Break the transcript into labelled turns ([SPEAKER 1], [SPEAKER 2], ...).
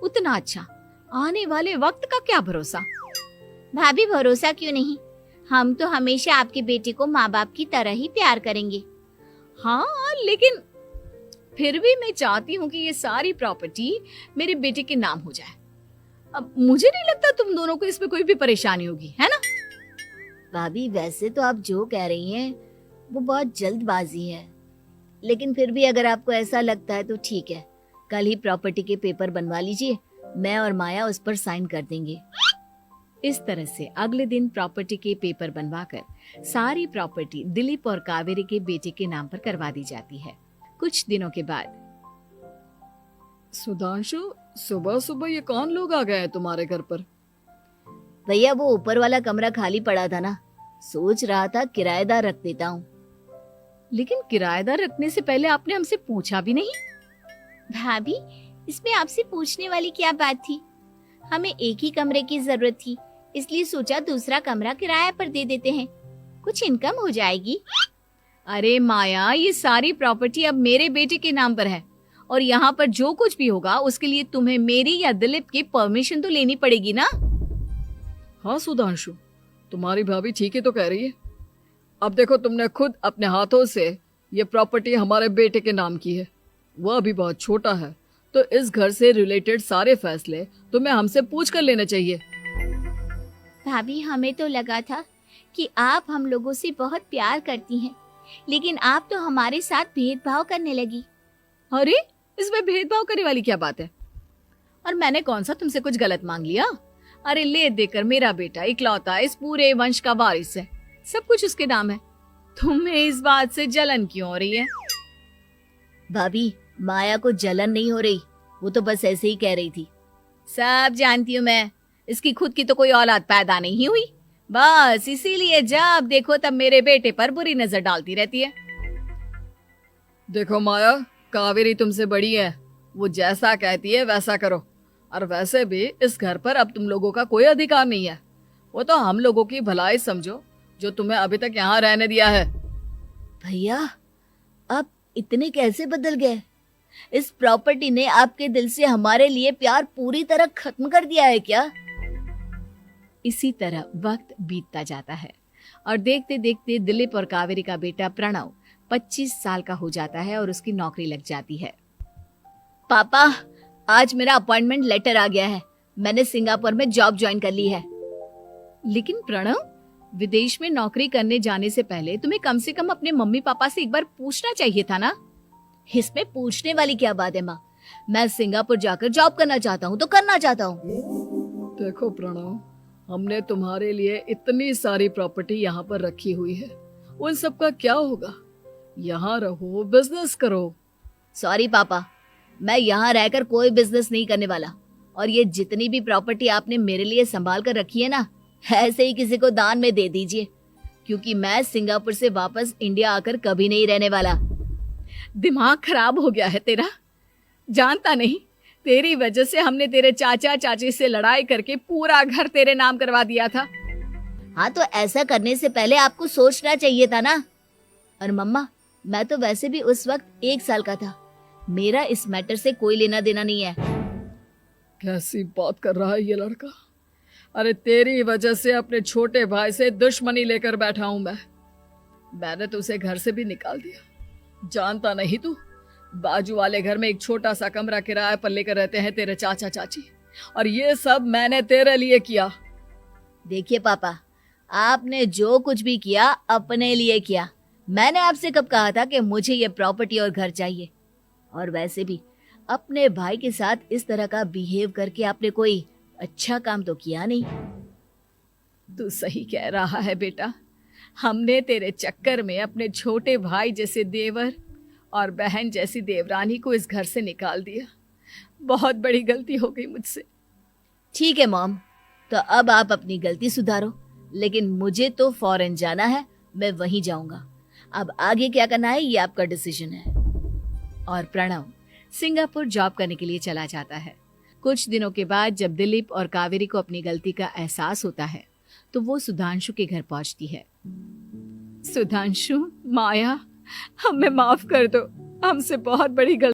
[SPEAKER 1] उतना अच्छा। आने वाले वक्त का क्या भरोसा।
[SPEAKER 2] भाभी भरोसा क्यों नहीं, हम तो हमेशा आपके बेटे को माँ बाप की तरह ही प्यार करेंगे।
[SPEAKER 1] हाँ, लेकिन फिर भी मैं चाहती हूँ कि ये सारी प्रॉपर्टी मेरे बेटे के नाम हो जाए। अब मुझे नहीं लगता तुम दोनों को इसमें कोई भी परेशानी होगी, है ना?
[SPEAKER 2] भाभी वैसे तो आप जो कह रही हैं वो बहुत जल्दबाजी है, लेकिन फिर भी अगर आपको ऐसा लगता है तो ठीक है, कल ही प्रॉपर्टी के पेपर बनवा लीजिए, मैं और माया उस पर साइन कर देंगे।
[SPEAKER 1] इस तरह से अगले दिन प्रॉपर्टी के पेपर बनवाकर सारी प्रॉपर्टी दिलीप और कावेरी के बेटे के नाम पर करवा दी जाती है। कुछ दिनों के बाद,
[SPEAKER 3] सुधांशु, सुबह सुबह ये कौन लोग आ गए हैं तुम्हारे घर पर?
[SPEAKER 2] भैया वो ऊपर वाला कमरा खाली पड़ा था ना, सोच रहा था किराएदार रख देता हूँ।
[SPEAKER 1] लेकिन किराएदार रखने से पहले आपने हमसे पूछा भी नहीं।
[SPEAKER 2] भाभी इसमें आपसे पूछने वाली क्या बात थी, हमें एक ही कमरे की जरूरत थी, इसलिए सोचा दूसरा कमरा किराए पर दे देते हैं, कुछ इनकम हो जाएगी।
[SPEAKER 1] अरे माया, ये सारी प्रॉपर्टी अब मेरे बेटे के नाम पर है और यहाँ पर जो कुछ भी होगा उसके लिए तुम्हें मेरी या दिलीप की परमिशन तो लेनी पड़ेगी ना।
[SPEAKER 3] हाँ सुधांशु, तुम्हारी भाभी ठीक ही तो कह रही है। अब देखो, तुमने खुद अपने हाथों से ये प्रॉपर्टी हमारे बेटे के नाम की है, वह अभी बहुत छोटा है, तो इस घर से रिलेटेड सारे फैसले तुम्हें हमसे पूछ कर लेने चाहिए।
[SPEAKER 2] भाभी हमें तो लगा था कि आप हम लोगों से बहुत प्यार करती हैं, लेकिन आप तो हमारे साथ भेदभाव करने लगी।
[SPEAKER 1] अरे, इसमें भेदभाव करने वाली क्या बात है? और मैंने कौन सा तुमसे कुछ गलत मांग लिया? अरे ले देकर मेरा बेटा इकलौता इस पूरे वंश का वारिस है, सब कुछ उसके नाम है। तुम्हें इस बात से जलन क्यों हो रही है?
[SPEAKER 2] भाभी माया को जलन नहीं हो रही, वो तो बस ऐसे ही कह रही थी।
[SPEAKER 1] सब जानती हूँ मैं, इसकी खुद की तो कोई औलाद पैदा नहीं हुई, बस इसीलिए जब देखो तब मेरे बेटे पर बुरी नजर डालती रहती है।
[SPEAKER 3] देखो माया, कावेरी तुमसे बड़ी है, वो जैसा कहती है वैसा करो। और वैसे भी इस घर पर अब तुम लोगों का कोई अधिकार नहीं है, वो तो हम लोगों की भलाई समझो जो तुम्हें अभी तक यहाँ रहने दिया है।
[SPEAKER 2] भैया आप इतने कैसे बदल गए? इस प्रॉपर्टी ने आपके दिल से हमारे लिए प्यार पूरी तरह खत्म कर दिया है क्या?
[SPEAKER 1] इसी तरह वक्त बीतता जाता है और देखते देखते दिलीप और कावेरी का बेटा प्रणव 25 साल का हो जाता है और उसकी नौकरी लग जाती है।
[SPEAKER 2] पापा आज मेरा अपॉइंटमेंट लेटर आ गया है, मैंने सिंगापुर में जॉब ज्वाइन कर ली है।
[SPEAKER 1] लेकिन प्रणव, विदेश में नौकरी करने जाने से पहले तुम्हें कम से कम अपने मम्मी पापा से एक बार पूछना चाहिए था ना।
[SPEAKER 2] इसमें पूछने वाली क्या बात है माँ, मैं सिंगापुर जाकर जॉब करना चाहता हूँ तो करना चाहता हूँ।
[SPEAKER 3] देखो प्रणव, हमने तुम्हारे लिए इतनी सारी प्रॉपर्टी यहाँ पर रखी हुई है, उन सब का क्या होगा? यहाँ रहो, बिजनेस करो।
[SPEAKER 2] सॉरी पापा, मैं यहाँ रहकर कोई बिजनेस नहीं करने वाला, और ये जितनी भी प्रॉपर्टी आपने मेरे लिए संभाल कर रखी है ना, ऐसे ही किसी को दान में दे दीजिए, क्योंकि मैं सिंगापुर से वापस इंडिया आकर कभी नहीं रहने वाला।
[SPEAKER 1] दिमाग खराब हो गया है तेरा, जानता नहीं तेरी वजह से हमने तेरे चाचा चाची से लड़ाई करके पूरा घर तेरे नाम करवा दिया था।
[SPEAKER 2] हाँ तो ऐसा करने से पहले आपको सोचना चाहिए था ना। और मम्मा, मैं तो वैसे भी उस वक्त 1 साल का था, मेरा इस मैटर से कोई लेना देना नहीं है।
[SPEAKER 3] कैसी बात कर रहा है ये लड़का? अरे तेरी वजह से अपने छोटे भाई से दुश्मनी लेकर बैठा हूं मैंने तो उसे घर से भी निकाल दिया। जानता नहीं तू, बाजू वाले घर में एक छोटा सा कमरा किराए पर लेकर रहते हैं तेरे चाचा चाची, और ये सब मैंने तेरे लिए किया।
[SPEAKER 2] देखिए पापा, आपने जो कुछ भी किया अपने लिए किया, मैंने आपसे कब कहा था कि मुझे ये प्रॉपर्टी और घर चाहिए? और वैसे भी अपने भाई के साथ इस तरह का बिहेव करके आपने कोई अच्छा काम तो किया नहीं।
[SPEAKER 1] तू सही कह रहा है बेटा, हमने तेरे चक्कर में अपने छोटे भाई जैसे देवर और बहन जैसी देवरानी को इस घर से निकाल दिया। बहुत बड़ी गलती हो गई मुझसे।
[SPEAKER 2] ठीक है मॉम, तो अब आप अपनी गलती सुधारो, लेकिन मुझे तो फॉरेन जाना है, मैं वहीं जाऊंगा। अब आगे क्या करना है ये आपका डिसीजन है।
[SPEAKER 1] और प्रणव सिंगापुर जॉब करने के लिए चला जाता है। कुछ दिनों के बाद जब दिलीप और कावेरी को अपनी गलती का एहसास होता है तो वो सुधांशु के घर पहुंचती है। सुधांशु, माया, हमें माफ कर दो, हमसे बहुत बड़ी गलती